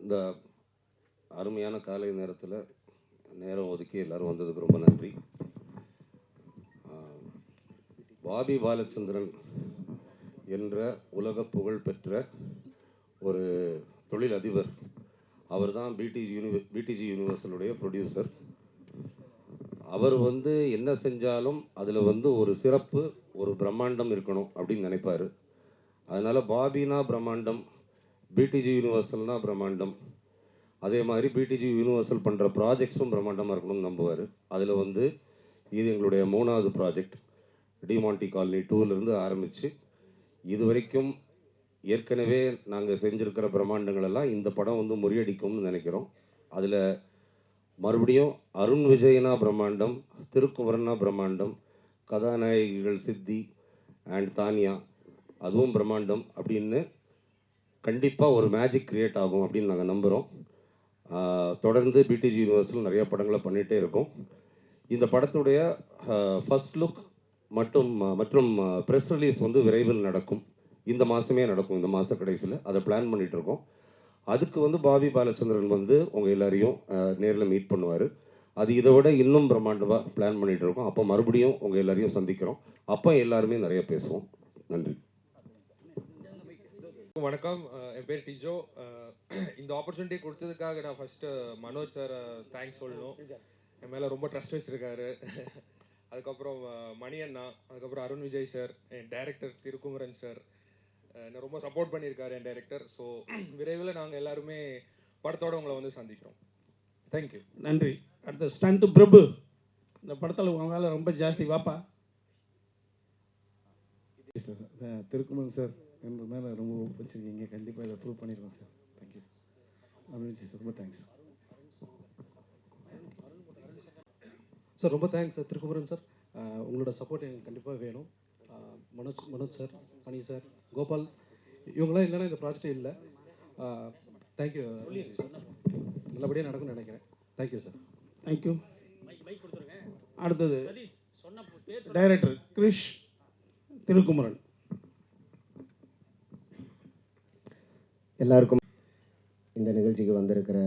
இந்த அருமையான காலை நேரத்தில் நேரம் ஒதுக்கி எல்லோரும் வந்ததுக்கு ரொம்ப நன்றி. பாபி பாலச்சந்திரன் என்ற உலக புகழ் பெற்ற ஒரு தொழிலதிபர். அவர் தான் பிடிஜி யூனிவர்சலுடைய ப்ரொடியூசர். அவர் என்ன செஞ்சாலும் அதில் ஒரு சிறப்பு, ஒரு பிரம்மாண்டம் இருக்கணும் அப்படின்னு நினைப்பார். அதனால் பாபினா பிரம்மாண்டம், பிடிஜி யூனிவர்சல்னா பிரம்மாண்டம். அதே மாதிரி பிடிஜி யூனிவர்சல் பண்ணுற ப்ராஜெக்ட்ஸும் பிரம்மாண்டமாக இருக்கணும்னு நம்புவார். அதில் இது எங்களுடைய 3வது ப்ராஜெக்ட். டிமாண்டி காலனி 2லேருந்து ஆரம்பித்து இது வரைக்கும் ஏற்கனவே நாங்கள் செஞ்சுருக்கிற பிரம்மாண்டங்களெல்லாம் இந்த படம் முறியடிக்கும்னு நினைக்கிறோம். அதில் மறுபடியும் அருண் விஜயனா பிரம்மாண்டம், திருக்குமரனா பிரம்மாண்டம், கதாநாயகிகள் சித்தி அண்ட் தானியா அதுவும் பிரம்மாண்டம் அப்படின்னு கண்டிப்பாக ஒரு மேஜிக் க்ரியேட் ஆகும் அப்படின்னு நாங்கள் நம்புகிறோம். தொடர்ந்து பிடிஜி யூனிவர்சல் நிறைய படங்களை பண்ணிகிட்டே இருக்கோம். இந்த படத்துடைய ஃபர்ஸ்ட் லுக் மற்றும் ப்ரெஸ் ரிலீஸ் விரைவில் நடக்கும். இந்த மாதமே நடக்கும். இந்த மாத கடைசியில் அதை பிளான் பண்ணிகிட்ருக்கோம். அதுக்கு பாபி பாலச்சந்திரன் உங்கள் எல்லாரையும் நேரில் மீட் பண்ணுவார். அது இதை விட இன்னும் பிரம்மாண்டமாக பிளான் பண்ணிகிட்டு இருக்கோம். அப்போ மறுபடியும் உங்கள் எல்லாரையும் சந்திக்கிறோம். அப்போ எல்லாருமே நிறைய பேசுவோம். நன்றி. வணக்கம், என் பேர் டிஜோ. இந்த ஆப்பர்ச்சுனிட்டி கொடுத்ததுக்காக நான் ஃபஸ்ட்டு மனோஜ் சார் தேங்க்ஸ் சொல்லணும். என் மேலே ரொம்ப ட்ரஸ்ட் வச்சுருக்காரு. அதுக்கப்புறம் மணி அண்ணா, அதுக்கப்புறம் அருண் விஜய் சார், என் டைரக்டர் திருக்குமரன் சார் என்னை ரொம்ப சப்போர்ட் பண்ணியிருக்காரு, என் டைரக்டர். ஸோ விரைவில் நாங்கள் எல்லாருமே படத்தோடு உங்களை சந்திக்கிறோம். தேங்க்யூ. நன்றி. அடுத்த ஸ்டண்ட் பிரபு. இந்த படத்தில் உங்கள் வேலை ரொம்ப ஜாஸ்தி. வாப்பா. திருக்குமரன் சார் என்ற மேலே ரொம்ப வச்சுருக்கீங்க. கண்டிப்பாக இதை ப்ரூவ் பண்ணிடுவோம் சார். Thank you Arun sir. ரொம்ப தேங்க்ஸ் சார். ரொம்ப தேங்க்ஸ் சார். திருக்குமரன் சார், உங்களோட சப்போர்ட் எங்களுக்கு கண்டிப்பாக வேணும். மனோஜ் சார், மணி சார், கோபால், இவங்களாம் இல்லைன்னா இந்த ப்ராஜெக்டே இல்லை. தேங்க்யூ. நல்லபடியாக நடக்கும்னு நினைக்கிறேன். Thank you sir. தேங்க்யூ. அடுத்தது டைரக்டர் கிரிஷ் திருக்குமரன். எல்லாருக்கும் இந்த நிகழ்ச்சிக்கு வந்திருக்கிற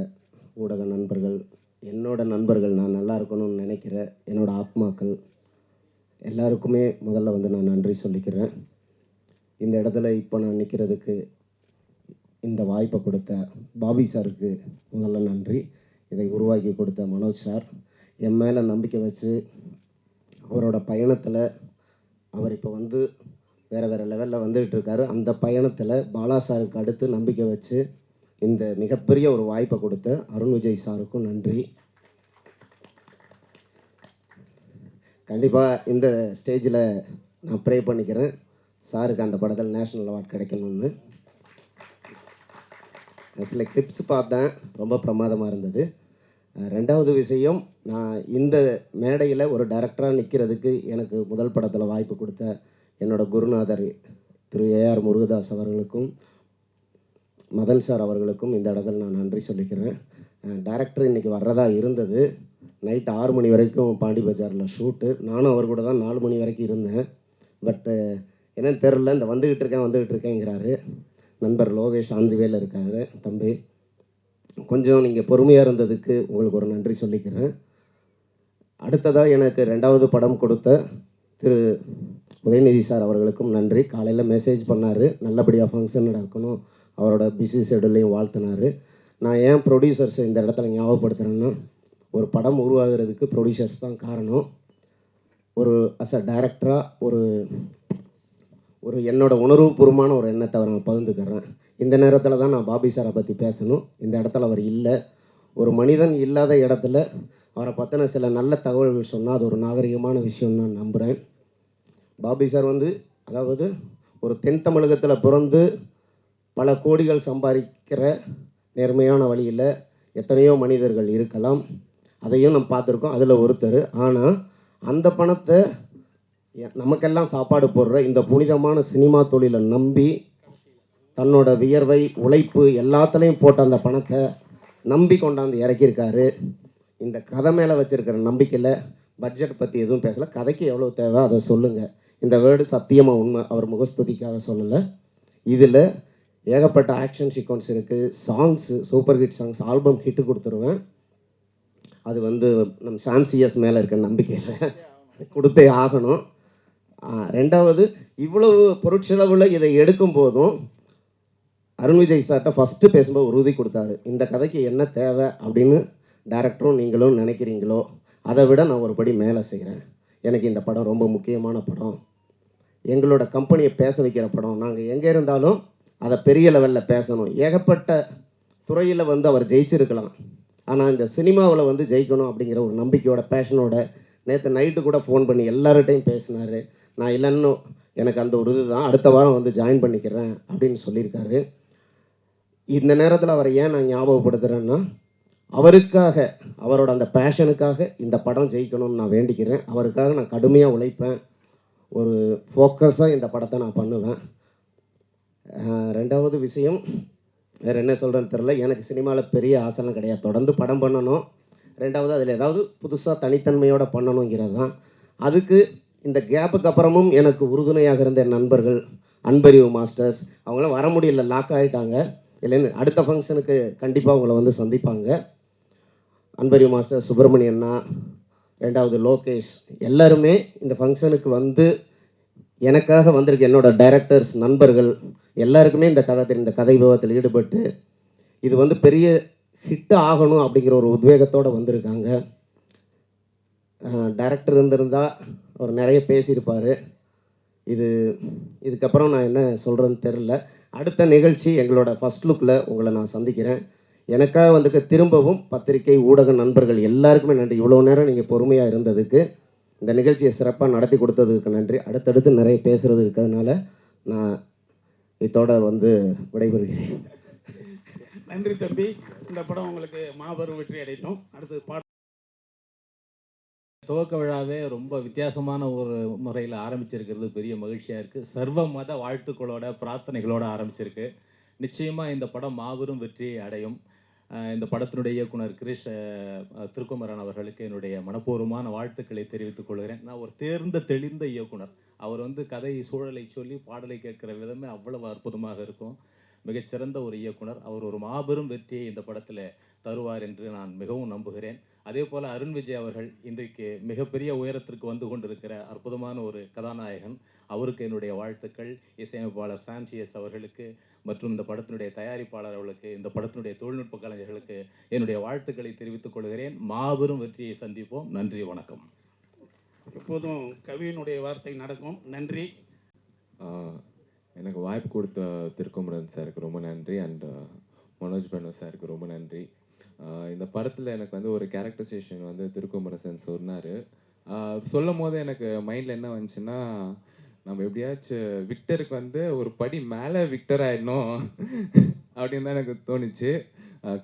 ஊடக நண்பர்கள், என்னோட நண்பர்கள், நான் நல்லா இருக்கணும்னு நினைக்கிற என்னோட ஆத்மாக்கள் எல்லாருக்குமே முதல்ல நான் நன்றி சொல்லிக்கிறேன். இந்த இடத்துல இப்போ நான் நிற்கிறதுக்கு இந்த வாய்ப்பை கொடுத்த பாபி சாருக்கு முதல்ல நன்றி. இதை உருவாக்கி கொடுத்த மனோஜ் சார், என் மேலே நம்பிக்கை வச்சு அவரோட பயணத்தில் அவர் இப்போ வேறு வேறு லெவலில் வந்துகிட்டு இருக்காரு. அந்த பயணத்தில் பாலா சாருக்கு அடுத்து நம்பிக்கை வச்சு இந்த மிகப்பெரிய ஒரு வாய்ப்பை கொடுத்த அருண் விஜய் சாருக்கும் நன்றி. கண்டிப்பாக இந்த ஸ்டேஜில் நான் ப்ரே பண்ணிக்கிறேன் சாருக்கு அந்த படத்தில் நேஷ்னல் அவார்ட் கிடைக்கணும்னு. சில கிளிப்ஸ் பார்த்தேன், ரொம்ப பிரமாதமாக இருந்தது. ரெண்டாவது விஷயம், நான் இந்த மேடையில் ஒரு டைரக்டராக நிற்கிறதுக்கு எனக்கு முதல் படத்தில் வாய்ப்பு கொடுத்த என்னோட குருநாதர் திரு ஏஆர் முருகதாஸ் அவர்களுக்கும் மதன் சார் அவர்களுக்கும் இந்த இடத்துல நான் நன்றி சொல்லிக்கிறேன். டைரக்டர் இன்றைக்கி வர்றதா இருந்தது. நைட் 6 மணி வரைக்கும் பாண்டி பஜாரில் ஷூட்டு. நானும் அவர் கூட தான் 4 மணி வரைக்கும் இருந்தேன். பட்டு என்னன்னு தெரில, இந்த வந்துக்கிட்டு இருக்கேங்கிறாரு. நண்பர் லோகேஷ் ஆந்திவேல இருக்காரு. தம்பி, கொஞ்சம் நீங்கள் பொறுமையாக இருந்ததுக்கு உங்களுக்கு ஒரு நன்றி சொல்லிக்கிறேன். அடுத்ததாக எனக்கு 2வது படம் கொடுத்த திரு உதயநிதி சார் அவர்களுக்கும் நன்றி. காலையில் மெசேஜ் பண்ணார், நல்லபடியாக ஃபங்க்ஷன் நடக்கணும், அவரோட பிஸி ஷெடியூலையும் வாழ்த்தினார். நான் ஏன் ப்ரொடியூசர்ஸை இந்த இடத்துல ஞாபகப்படுத்துகிறேன்னா, ஒரு படம் உருவாகிறதுக்கு ப்ரொடியூசர்ஸ் தான் காரணம். ஒரு அஸ் அ டைரக்டராக ஒரு என்னோட உணர்வுபூர்வமான ஒரு எண்ணத்தை நான் பகிர்ந்துக்கிறேன். இந்த நேரத்தில் தான் நான் பாபி சாரை பற்றி பேசணும். இந்த இடத்துல அவர் இல்லை. ஒரு மனிதன் இல்லாத இடத்துல அவரை பற்றின சில நல்ல தகவல்கள் சொன்னால் அது ஒரு நாகரிகமான விஷயம்னு நான் நம்புகிறேன். பாபி சார் வந்து அதாவது ஒரு தென் தமிழகத்தில் பிறந்து பல கோடிகள் சம்பாதிக்கிற நேர்மையான வழியில் எத்தனையோ மனிதர்கள் இருக்கலாம், அதையும் நம்ம பார்த்துருக்கோம். அதில் ஒருத்தர். ஆனால் அந்த பணத்தை நமக்கெல்லாம் சாப்பாடு போடுற இந்த புனிதமான சினிமா தொழிலை நம்பி தன்னோட வியர்வை உழைப்பு எல்லாத்துலேயும் போட்ட அந்த பணத்தை நம்பி கொண்டாந்து இறக்கியிருக்காரு. இந்த கதை மேலே வச்சுருக்கிற நம்பிக்கையில் பட்ஜெட் பற்றி எதுவும் பேசலை. கதைக்கு எவ்வளோ தேவை அதை சொல்லுங்கள். இந்த வேர்டு சத்தியமாக உண்மை, அவர் முகஸ்துதிக்காக சொல்லலை. இதில் ஏகப்பட்ட ஆக்ஷன் சீக்வன்ஸ் இருக்குது, songs super hit songs, album hit கொடுத்துருவேன். அது வந்து நம்ம சாம்சிஎஸ் மேலே இருக்க நம்பிக்கையில் கொடுத்தே ஆகணும். ரெண்டாவது, இவ்வளவு பொருட்செலவில் இதை எடுக்கும் போதும் அருண் விஜய் சார்கிட்ட ஃபஸ்ட்டு பேசும்போது உறுதி கொடுத்தாரு, இந்த கதைக்கு என்ன தேவை அப்படின்னு டைரக்டரும் நீங்களும் நினைக்கிறீங்களோ அதை விட நான் ஒரு படி மேலே செய்கிறேன். எனக்கு இந்த படம் ரொம்ப முக்கியமான படம், எங்களோட கம்பெனியை பேச வைக்கிற படம். நாங்கள் எங்கே இருந்தாலும் அதை பெரிய லெவலில் பேசணும். ஏகப்பட்ட துறையில் வந்து அவர் ஜெயிச்சிருக்கலாம், ஆனால் இந்த சினிமாவில் வந்து ஜெயிக்கணும் அப்படிங்கிற ஒரு நம்பிக்கையோட பேஷனோட நேற்று நைட்டு கூட ஃபோன் பண்ணி எல்லார்கிட்டையும் பேசினார். நான் இல்லைன்னு எனக்கு அந்த ஒரு இதுதான், அடுத்த வாரம் வந்து ஜாயின் பண்ணிக்கிறேன் அப்படின்னு சொல்லியிருக்காரு. இந்த நேரத்தில் அவரை ஏன் நான் ஞாபகப்படுத்துகிறேன்னா, அவருக்காக, அவரோட அந்த பேஷனுக்காக இந்த படம் ஜெயிக்கணும்னு நான் வேண்டிக்கிறேன். அவருக்காக நான் கடுமையாக உழைப்பேன், ஒரு ஃபோக்கஸாக இந்த படத்தை நான் பண்ணுவேன். ரெண்டாவது விஷயம், வேறு என்ன சொல்கிறேன்னு தெரில, எனக்கு சினிமாவில் பெரிய ஆசைலாம் கிடையாது, தொடர்ந்து படம் பண்ணணும். ரெண்டாவது அதில் ஏதாவது புதுசாக தனித்தன்மையோடு பண்ணணுங்கிறது தான். அதுக்கு இந்த கேப்புக்கு அப்புறமும் எனக்கு உறுதுணையாக இருந்த என் நண்பர்கள், அன்பறிவு மாஸ்டர்ஸ், அவங்களாம் வர முடியல, லாக் ஆகிட்டாங்க. இல்லைன்னு அடுத்த ஃபங்க்ஷனுக்கு கண்டிப்பாக அவங்கள வந்து சந்திப்பாங்க. அன்பறிவு மாஸ்டர், சுப்பிரமணியண்ணா, ரெண்டாவது லோகேஷ், எல்லாருமே இந்த ஃபங்க்ஷனுக்கு வந்து எனக்காக வந்திருக்க என்னோட டைரக்டர்ஸ், நண்பர்கள் எல்லாருக்குமே இந்த கதை விவாதத்தில் ஈடுபட்டு இது வந்து பெரிய ஹிட்டு ஆகணும் அப்படிங்கிற ஒரு உத்வேகத்தோடு வந்திருக்காங்க. டைரக்டர் இருந்திருந்தால் அவர் நிறைய பேசியிருப்பார். இதுக்கப்புறம் நான் என்ன சொல்கிறேன்னு தெரில. அடுத்த நிகழ்ச்சி எங்களோட ஃபஸ்ட் லுக்கில் உங்களை நான் சந்திக்கிறேன். எனக்காக வந்துட்டு திரும்பவும் பத்திரிகை ஊடக நண்பர்கள் எல்லாருக்குமே நன்றி. இவ்வளோ நேரம் நீங்கள் பொறுமையாக இருந்ததுக்கு, இந்த நிகழ்ச்சியை சிறப்பாக நடத்தி கொடுத்ததுக்கு நன்றி. அடுத்தடுத்து நிறைய பேசுகிறது இருக்கிறதுனால நான் இதோட வந்து விடைபெறுகிறேன். நன்றி தம்பி. இந்த படம் உங்களுக்கு மாபெரும் வெற்றி அடையட்டும். அடுத்தது துவக்க விழாவே ரொம்ப வித்தியாசமான ஒரு முறையில் ஆரம்பிச்சிருக்கிறது பெரிய மகிழ்ச்சியாக இருக்குது. சர்வ மத வாழ்த்துக்களோட பிரார்த்தனைகளோடு ஆரம்பிச்சிருக்கு. நிச்சயமாக இந்த படம் மாபெரும் வெற்றியை அடையும். இந்த படத்தினுடைய இயக்குனர் கிரிஷ் திருக்குமரன் அவர்களுக்கு என்னுடைய மனப்பூர்வமான வாழ்த்துக்களை தெரிவித்துக் கொள்கிறேன். நான் ஒரு தேர்ந்த தெளிந்த இயக்குனர். அவர் வந்து கதை சூழலை சொல்லி பாடலை கேட்குற விதமே அவ்வளவு அற்புதமாக இருக்கும். மிகச்சிறந்த ஒரு இயக்குனர். அவர் ஒரு மாபெரும் வெற்றியை இந்த படத்தில் தருவார் என்று நான் மிகவும் நம்புகிறேன். அதே போல் அருண் விஜய் அவர்கள் இன்றைக்கு மிகப்பெரிய உயரத்திற்கு வந்து கொண்டிருக்கிற அற்புதமான ஒரு கதாநாயகன். அவருக்கு என்னுடைய வாழ்த்துக்கள். இசையமைப்பாளர் சாம்சிஎஸ் அவர்களுக்கு மற்றும் இந்த படத்தினுடைய தயாரிப்பாளர் அவர்களுக்கு, இந்த படத்தினுடைய தொழில்நுட்ப கலைஞர்களுக்கு என்னுடைய வாழ்த்துக்களை தெரிவித்துக் கொள்கிறேன். மாபெரும் வெற்றியை சந்திப்போம். நன்றி, வணக்கம். எப்போதும் கவியினுடைய வார்த்தை நடக்கும். நன்றி. எனக்கு வாய்ப்பு கொடுத்த திருக்குமரன் சாருக்கு ரொம்ப நன்றி, அண்ட் மனோஜ் பெனோ சாருக்கு ரொம்ப நன்றி. இந்த படத்தில் எனக்கு வந்து ஒரு கேரக்டரைசேஷன் வந்து திருக்குமரன் சொன்னார். சொல்லும் போது எனக்கு மைண்டில் என்ன வந்துச்சுன்னா, நம்ம எப்படியாச்சும் விக்டருக்கு வந்து ஒரு படி மேலே விக்டர் ஆகிடணும் அப்படின்னு தான் எனக்கு தோணுச்சு.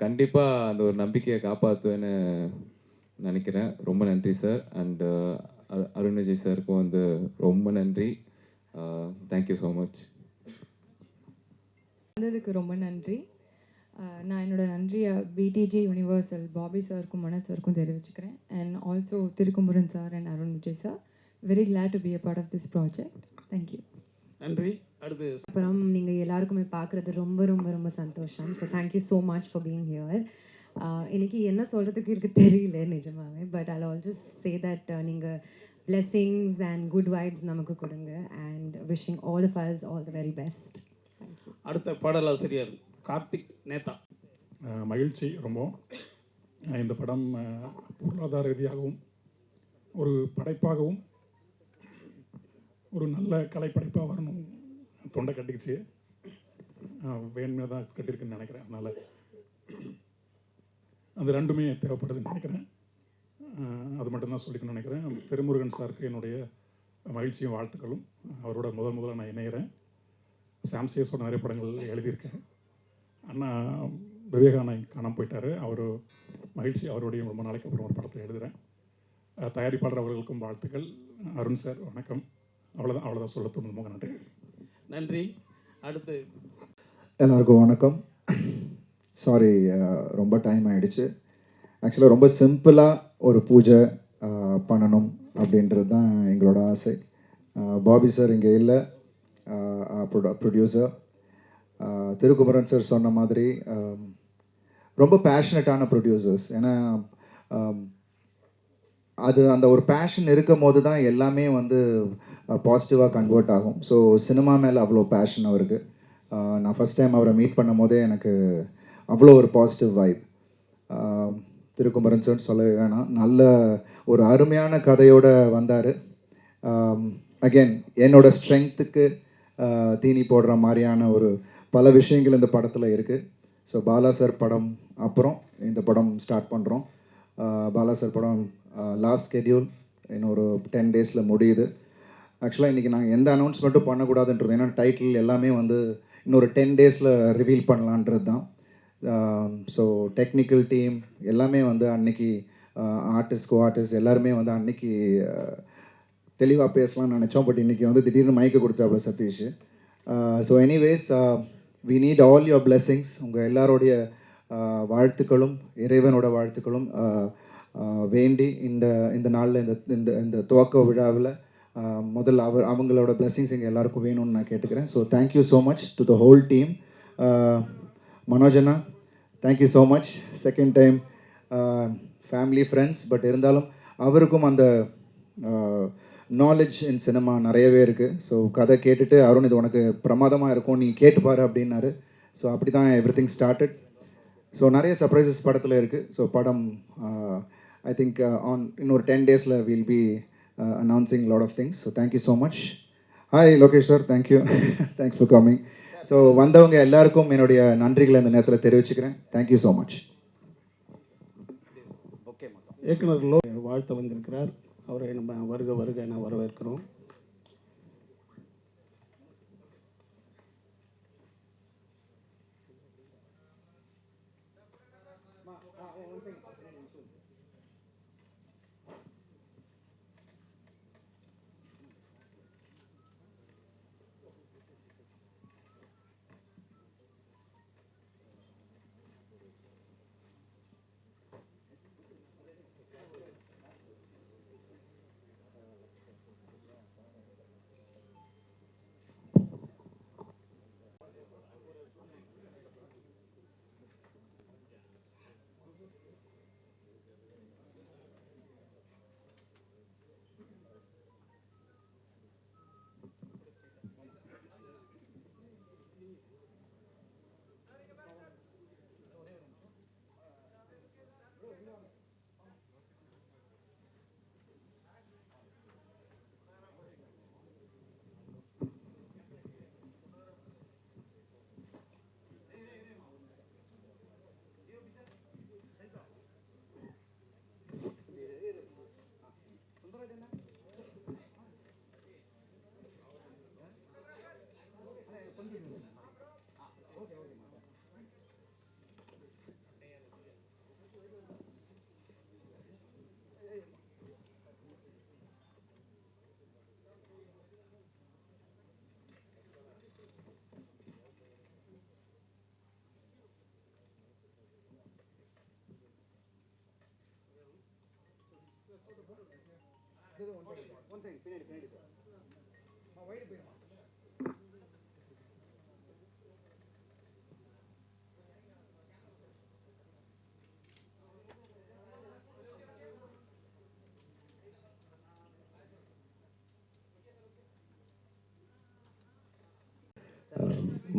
கண்டிப்பாக அந்த ஒரு நம்பிக்கையை காப்பாற்றுவேன்னு நினைக்கிறேன். ரொம்ப நன்றி சார். அண்ட் அருண் விஜய் சாருக்கும் வந்து ரொம்ப நன்றி. Thank you so much. வந்ததுக்கு ரொம்ப நன்றி. நான் என்னோட நன்றியை பிடிஜி யூனிவர்சல் பாபி சாருக்கும் மனோஜ் சாருக்கும் தெரிவிச்சுக்கிறேன். And also Thirukumaran sir and Arun Vijay sir. Very glad to be a part of this project. Thank you. நன்றி. அடுத்து அப்புறம் நீங்கள் எல்லாருக்குமே பார்க்குறது ரொம்ப ரொம்ப ரொம்ப சந்தோஷம். So thank you so much for being here. இன்னைக்கு என்ன சொல்கிறதுக்கு இருக்குது தெரியல நிஜமாவே. But I also say that நீங்கள் blessings and good vibes நமக்கு கொடுங்க. And wishing all of us all the very best. அடுத்த பாடலாசிரியர் கார்த்திக் நேதா. மகிழ்ச்சி ரொம்ப. இந்த படம் பொருளாதார ரீதியாகவும் ஒரு படைப்பாகவும் ஒரு நல்ல கலைப்படைப்பாக வரணும். தொண்டை கட்டிக்கிச்சு, வேணுமே தான் கட்டியிருக்குன்னு நினைக்கிறேன். அதனால் அது ரெண்டுமே தேவைப்படுதுன்னு நினைக்கிறேன். அது மட்டும்தான் சொல்லிக்கணும்னு நினைக்கிறேன். திருமுருகன் சாருக்கு என்னுடைய மகிழ்ச்சியும் வாழ்த்துக்களும். அவரோட முதல்ல நான் இணைகிறேன். சாம்சியஸோட நிறைய படங்கள் எழுதியிருக்கேன். அண்ணா விவேகானந்த் காணாமல் போயிட்டார். அவர் மகிழ்ச்சி, அவருடைய ரொம்ப நாளைக்கு அப்புறம் ஒரு படத்தில் எழுதுகிறேன். தயாரிப்பாளர் அவர்களுக்கும் வாழ்த்துக்கள். அருண் சார் வணக்கம். அவ்வளோதான் சொல்ல தோணுது. ரொம்ப நன்றி. நன்றி. அடுத்து எல்லாருக்கும் வணக்கம். சாரி, ரொம்ப டைம் ஆகிடுச்சு. ஆக்சுவலாக ரொம்ப சிம்பிளாக ஒரு பூஜை பண்ணணும் அப்படின்றது தான் எங்களோட ஆசை. பாபி சார் இங்கே இல்லை, ப்ரொடியூசர். திருக்குமரன் சார் சொன்ன மாதிரி ரொம்ப பேஷனட்டான ப்ரொடியூசர்ஸ். ஏன்னா அந்த ஒரு பேஷன் இருக்கும் போது தான் எல்லாமே வந்து பாசிட்டிவாக கன்வெர்ட் ஆகும். ஸோ சினிமா மேலே அவ்வளோ பேஷன் அவருக்கு. நான் ஃபஸ்ட் டைம் அவரை மீட் பண்ணும் போதே எனக்கு அவ்வளோ ஒரு பாசிட்டிவ் வைப். திருக்குமரன் சார் சொல்லவே வேணாம், நல்ல ஒரு அருமையான கதையோடு வந்தார். அகெயின் என்னோட ஸ்ட்ரென்த்துக்கு தீனி போடுற மாதிரியான ஒரு பல விஷயங்கள் இந்த படத்தில் இருக்குது. ஸோ பாலா சார் படம் அப்புறம் இந்த படம் ஸ்டார்ட் பண்ணுறோம். பாலா சார் படம் லாஸ்ட் ஸ்கெடியூல் இன்னொரு 10 டேஸில் முடியுது. ஆக்சுவலாக இன்றைக்கி நாங்கள் எந்த அனௌன்ஸ்மெண்ட்டும் பண்ணக்கூடாதுன்றது, ஏன்னா டைட்டில் எல்லாமே வந்து இன்னொரு 10 டேஸில் ரிவீல் பண்ணலான்றது தான். ஸோ டெக்னிக்கல் டீம் எல்லாமே வந்து அன்னைக்கு ஆர்டிஸ்ட் எல்லாருமே வந்து அன்னைக்கு தெளிவாக பேசலாம்னு நினச்சோம். பட் இன்றைக்கி வந்து திடீர்னு மைக்கு கொடுத்தாப்புல Sathish. So anyways, we need all your blessings. உங்கள் எல்லாரோடைய வாழ்த்துக்களும் இறைவனோட வாழ்த்துக்களும் வேண்டி இந்த நாளில் இந்த துவக்க விழாவில் முதல்ல அவங்களோட பிளெஸ்ஸிங்ஸ் எங்கள் எல்லாருக்கும் வேணும்னு நான் கேட்டுக்கிறேன். So thank you so much to the whole team. மனோஜனா, thank you so much. Second time family friends, but இருந்தாலும் அவருக்கும் அந்த நாலேஜ் இன் சினிமா நிறையவே இருக்குது. ஸோ கதை கேட்டுட்டு அருண் இது உனக்கு பிரமாதமாக இருக்கும், நீ கேட்டுப்பாரு அப்படின்னாரு. ஸோ அப்படி தான் எவ்ரி திங் ஸ்டார்டட். ஸோ நிறைய சர்ப்ரைசஸ் படத்தில் இருக்குது. ஸோ படம் ஐ திங்க் இன்னொரு 10 டேஸில் will be announcing a lot of things. So thank you so much. Hi Lokesh sir, thank you. Thanks for coming. So வந்தவங்க எல்லாருக்கும் என்னுடைய நன்றிகளை இந்த நேரத்தில் தெரிவிச்சுக்கிறேன். Thank you so much. இயக்குனர் வாழ்த்து வந்திருக்கிறார். அவரை நம்ம வருக என வரவேற்கிறோம்.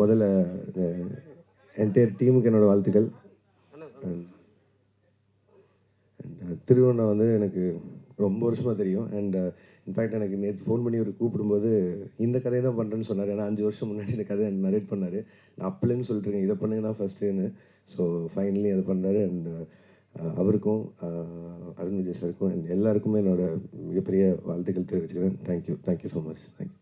முதல்ல என்டையர் டீமுக்கு என்னோடய வாழ்த்துக்கள். திருவண்ணா வந்து எனக்கு ரொம்ப வருஷமாக தெரியும். அண்ட் இன்ஃபேக்ட் எனக்கு நேற்று ஃபோன் பண்ணி ஒரு கூப்பிடும்போது இந்த கதையை தான் பண்ணுறேன்னு சொன்னார். ஏன்னா 5 வருஷம் முன்னாடி இந்த கதையை நரேட் பண்ணார். நான் அப்பலேருந்து சொல்லிட்டுருக்கேன் இதை பண்ணுங்கன்னா ஃபஸ்ட்டுன்னு. ஸோ ஃபைனலி அதை பண்ணுறாரு. அண்ட் அவருக்கும் அருண் விஜய் சாருக்கும் எல்லாருக்குமே என்னோட மிகப்பெரிய வாழ்த்துக்கள் தெரிவிச்சுக்கிறேன். Thank you so much. தேங்க்யூ.